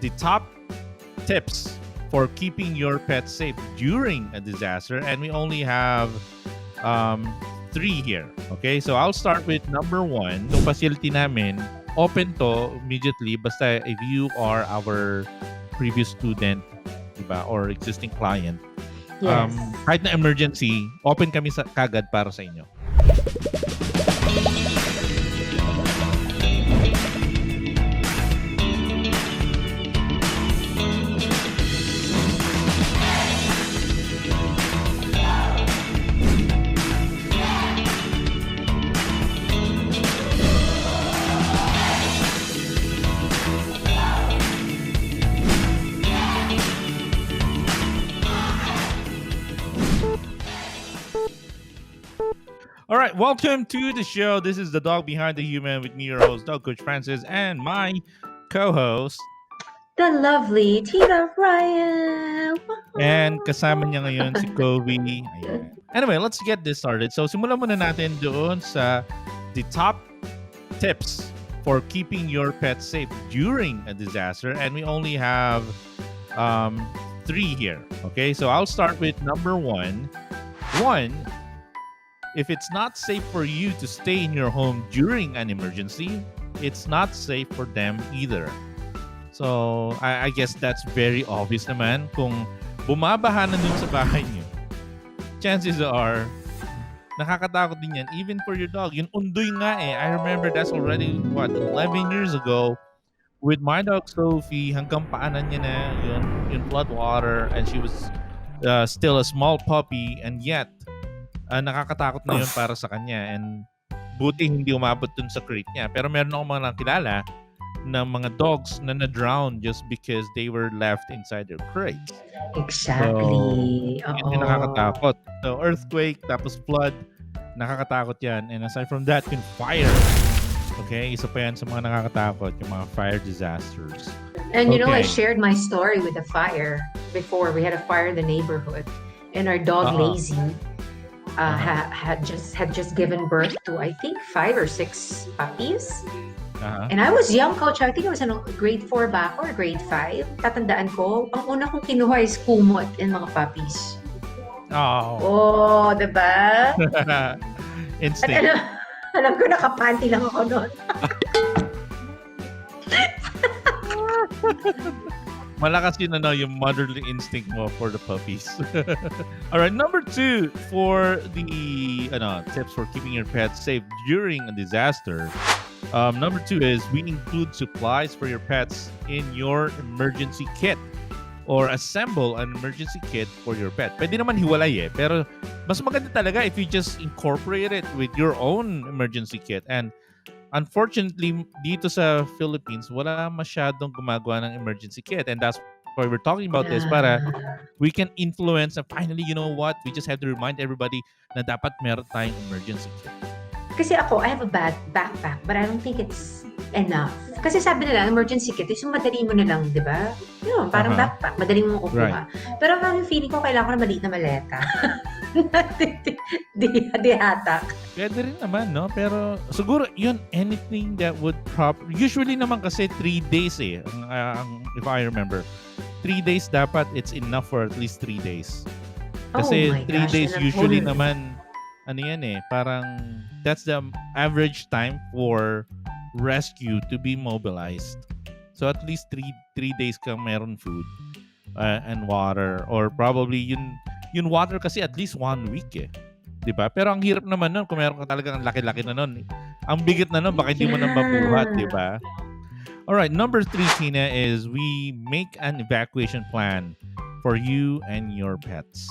the top tips for keeping your pet safe during a disaster, and we only have 3 here. Okay, so I'll start with number 1. Yung facility namin, open to immediately basta if you are our previous student, diba, or existing client. Yes. Kahit na emergency, open kami kagad para sa inyo. All right, welcome to the show. This is the Dog Behind the Human with me, your host, Dog Coach Francis, and my co-host, The lovely Tina Ryan. and kasama niya ngayon si Kobe. Ayan. Anyway, let's get this started. So, simulan muna natin doon sa the top tips for keeping your pet safe during a disaster, and we only have 3 here. Okay, so I'll start with number 1. 1, if it's not safe for you to stay in your home during an emergency, it's not safe for them either. So, I guess that's very obvious naman. Kung bumabaha na dun sa bahay niyo, chances are, nakakatakot din yan, even for your dog. Yung undoy nga eh. I remember that's already, 11 years ago, with my dog Sophie, hanggang paanan niya na yung flood water, and she was still a small puppy, and yet, nakakatakot na yun para sa kanya, and buti hindi umabot dun sa crate niya. Pero meron akong mga nakilala na mga dogs na na-drown just because they were left inside their crates. Exactly. So, yun yung nakakatakot. So, earthquake, tapos flood, nakakatakot yan. And aside from that, yung fire. Okay, isa pa yan sa mga nakakatakot, yung mga fire disasters. And you know, I shared my story with the fire before. We had a fire in the neighborhood, and our dog Lazy had just given birth to, I think, 5 or 6 puppies. And I was young, coach. I think I was in grade 4 ba ako or grade 5. Tatandaan ko, ang una kong kinuha is kumot and mga puppies. Oh, diba? Instinct. At alam ko, nakapanty lang ako noon. Malakas yun yung motherly instinct mo for the puppies. All right, number 2 for the tips for keeping your pets safe during a disaster. Number 2 is we include supplies for your pets in your emergency kit, or assemble an emergency kit for your pet. Pwede naman hiwalay eh, pero mas maganda talaga if you just incorporate it with your own emergency kit. And unfortunately, dito sa Philippines, wala masyadong gumagawa ng emergency kit. And that's why we're talking about this, para we can influence. And finally, you know what? We just have to remind everybody na dapat meron tayong emergency kit. Kasi ako, I have a backpack, but I don't think it's enough. Kasi sabi nila, emergency kit, is yung madali mo na lang, di ba? Yun, parang backpack, madali mo kukuha. Right. Pero parang feeling ko, kailangan ko na maliit na maleta. Di hatak. Pwede rin naman, no? Pero siguro, yun, anything that would usually naman kasi 3 days eh. If I remember. 3 days dapat, it's enough for at least 3 days. Kasi 3 days usually naman, ano yan eh, parang that's the average time for rescue to be mobilized. So at least 3 days kang meron food and water, or probably yung water kasi at least 1 week eh. Diba? Pero ang hirap naman nun kung meron ka talagang laki-laki na nun. Ang bigat na nun, baka hindi mo na mabuhat, diba? Alright, number 3, Tina, is we make an evacuation plan for you and your pets.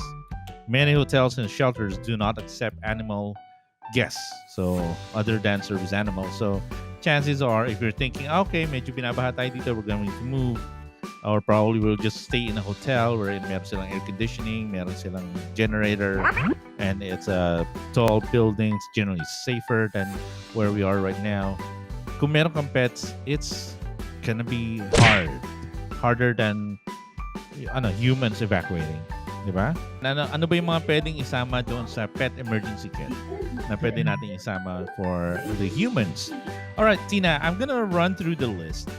Many hotels and shelters do not accept animal guests, so other than service animals. So chances are, if you're thinking, okay, medyo binabaha tayo dito, we're going to move, or probably we'll just stay in a hotel where meron silang air conditioning, meron silang generator, and it's a tall building. It's generally safer than where we are right now. Kung meron kang pets, it's gonna be harder than humans evacuating. Diba? Ano ba yung mga pwedeng isama doon sa pet emergency kit na pwede natin isama for the humans? Alright, Tina, I'm gonna run through the list.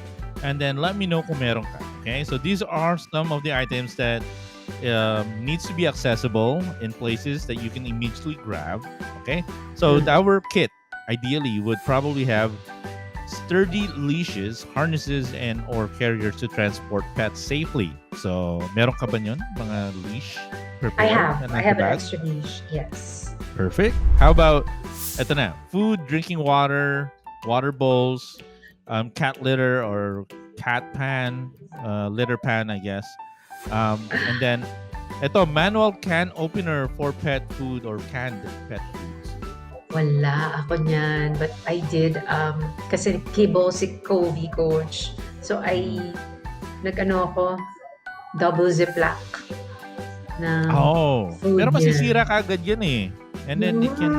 and then let me know kung meron ka. Okay? So these are some of the items that needs to be accessible in places that you can immediately grab. Okay? So our kit ideally would probably have sturdy leashes, harnesses, and or carriers to transport pets safely. So, meron ka ba yun? Mga leash prepared? I have an extra leash. Yes. Perfect. How about, eto na, food, drinking water, water bowls, cat litter or cat pan, litter pan, I guess. And then, eto, manual can opener for pet food or canned pet foods. Wala ako niyan. But I did, kasi kibo si Covey coach. So nag-ano ako, double ziplock na food pero niya. masisira ka agad yan eh. And then it can...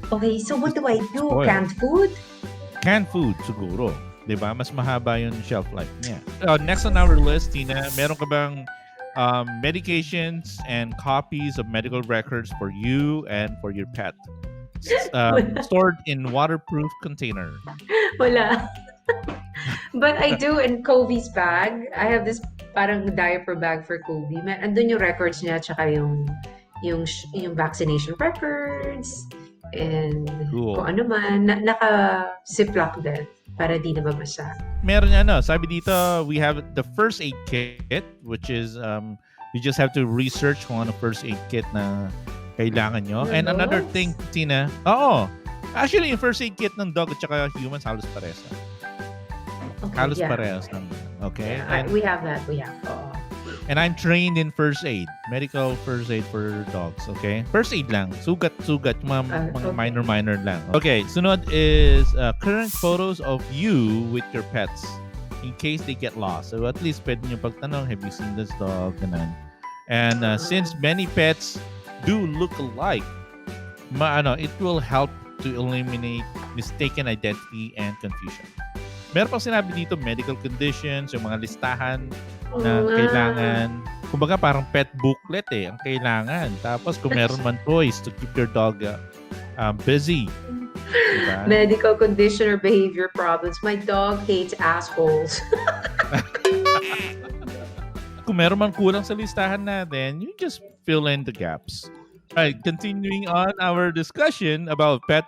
Okay, so what do I do? Spoil. Canned food? Canned food, siguro. Diba? Mas mahaba yung shelf life niya. Next on our list, Tina, meron ka bang medications and copies of medical records for you and for your pet? Stored in waterproof container. Wala. But I do in Covey's bag. I have this parang diaper bag for Covey. Andun yung records niya tsaka yung vaccination records and kung ano man. Naka-ziplock din para di na mabasa. Meron sabi dito, we have the first aid kit, which is you just have to research kung ano first aid kit na kailangan nyo. And another thing, Tina, actually, yung first aid kit ng dog at saka humans, halos parehas lang. Okay, Halos parehas lang. Okay? Yeah, we have that. We have. And I'm trained in first aid. Medical first aid for dogs. Okay? First aid lang. Sugat. Mga minor lang. Okay. Sunod is current photos of you with your pets in case they get lost. So at least pwede nyo pagtanong, have you seen this dog? Ganun. And since many pets do look alike, it will help to eliminate mistaken identity and confusion. Meron pang sinabi dito, medical conditions, yung mga listahan na kailangan. Kumbaga parang pet booklet ang kailangan. Tapos kung meron man toys to keep your dog busy. Diba? Medical condition or behavior problems. My dog hates assholes. Kung meron man kulang sa listahan natin, you just fill in the gaps. Right, continuing on our discussion about pet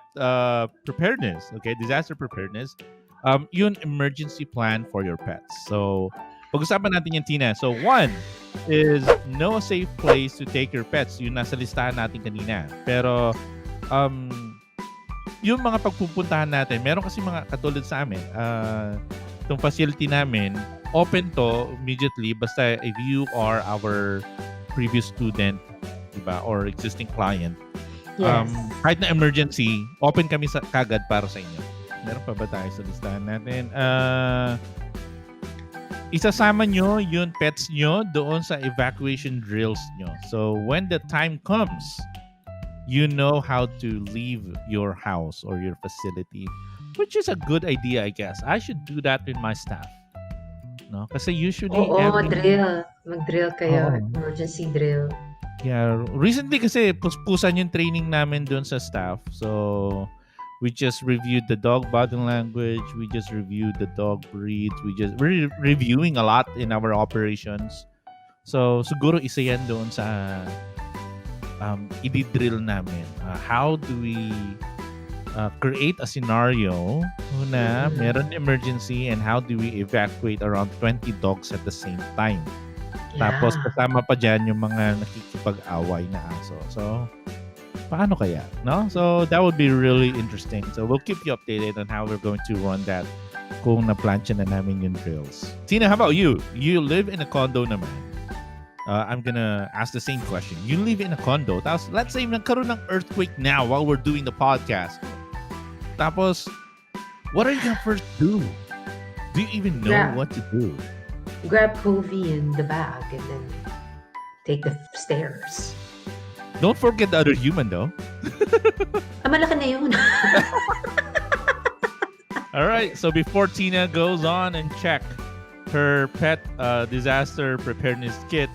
preparedness, okay, disaster preparedness, yung emergency plan for your pets. So, pag-usapan natin yan, Tina. So, one is know a safe place to take your pets. Yung nasa listahan natin kanina. Pero, yung mga pagpupuntahan natin, meron kasi mga katulad sa amin. Itong facility namin, open to immediately basta if you are our previous student, diba, or existing client. Yes. Kahit na emergency, open kami kagad para sa inyo. Meron pa ba tayo sa listahan natin? Isasama nyo yung pets nyo doon sa evacuation drills nyo. So, when the time comes, you know how to leave your house or your facility, which is a good idea, I guess. I should do that with my staff. No? Kasi usually... drill. Mag-drill kayo. Emergency drill. Yeah. Recently kasi, puspusan yung training namin doon sa staff. So... we just reviewed the dog body language. We just reviewed the dog breeds. We're reviewing a lot in our operations. So, siguro isa yan doon sa i-drill namin. How do we create a scenario na meron emergency and how do we evacuate around 20 dogs at the same time? Yeah. Tapos, kasama pa dyan yung mga nakikipag-away na aso. So, paano kaya? No? So, that would be really interesting. So, we'll keep you updated on how we're going to run that kung na-plancha na namin yung drills. Tina, how about you? You live in a condo naman. I'm gonna ask the same question. You live in a condo. Tapos, let's say, nagkaroon ng earthquake now while we're doing the podcast. Tapos, what are you gonna first do? Do you even know what to do? Grab Covey in the bag and then take the stairs. Don't forget the other human, though. Malaki na yun. All right. So before Tina goes on and check her pet disaster preparedness kit,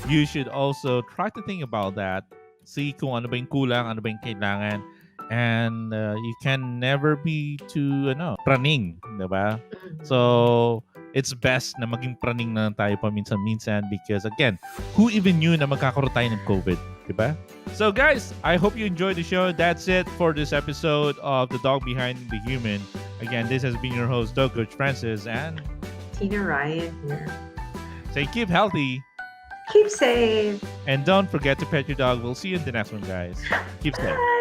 you should also try to think about that. See kung ano ba yung kulang, ano ba yung kailangan. And you can never be too praning, diba? So it's best na maging praning na lang tayo paminsan-minsan because again, who even knew na magkakaroon tayo ng COVID, diba? So guys, I hope you enjoyed the show. That's it for this episode of The Dog Behind the Human. Again, this has been your host, Dog Coach Francis, and Tina Ryan here. say keep healthy. Keep safe. And don't forget to pet your dog. We'll see you in the next one, guys. Keep safe.